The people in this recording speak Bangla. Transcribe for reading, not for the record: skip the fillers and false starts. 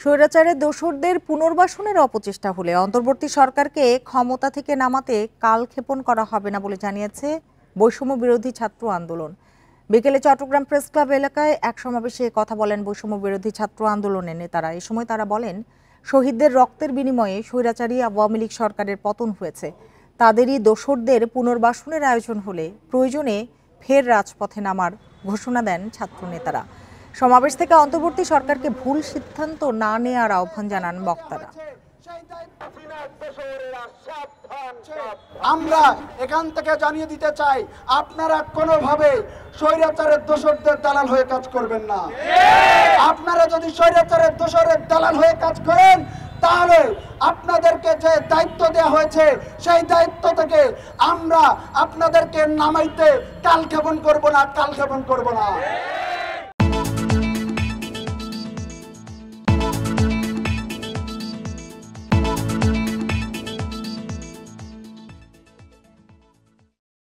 স্বৈরাচারের দোসরদের পুনর্বাসনের অপচেষ্টা হলে অন্তর্বর্তী সরকারকে ক্ষমতা থেকে নামাতে কালক্ষেপণ করা হবে না বলে জানিয়েছে বৈষম্য বিরোধী ছাত্র আন্দোলন। বিকেলে চট্টগ্রাম প্রেস ক্লাব এলাকায় এক সমাবেশে কথা বলেন বৈষম্য বিরোধী ছাত্র আন্দোলনের নেতারা। এ সময় তারা বলেন, শহীদদের রক্তের বিনিময়ে স্বৈরাচারী আওয়ামী লীগ সরকারের পতন হয়েছে। তাদেরই দোসরদের পুনর্বাসনের আয়োজন হলে প্রয়োজনে ফের রাজপথে নামার ঘোষণা দেন ছাত্র নেতারা। সমাবেশ থেকে অন্তর্বর্তী সরকারকে ভুল সিদ্ধান্ত না নেওয়ার আহ্বান জানান বক্তারা। আমরা এখান থেকে জানিয়ে দিতে চাই, আপনারা কোনোভাবে স্বৈরাচারের দোসরদের দালাল হয়ে কাজ করবেন না। আপনারা যদি স্বৈরাচারের দোসরের দালাল হয়ে কাজ করেন, তাহলে আপনাদেরকে যে দায়িত্ব দেওয়া হয়েছে সেই দায়িত্ব থেকে আমরা আপনাদেরকে নামাইতে কালক্ষেপণ করব না।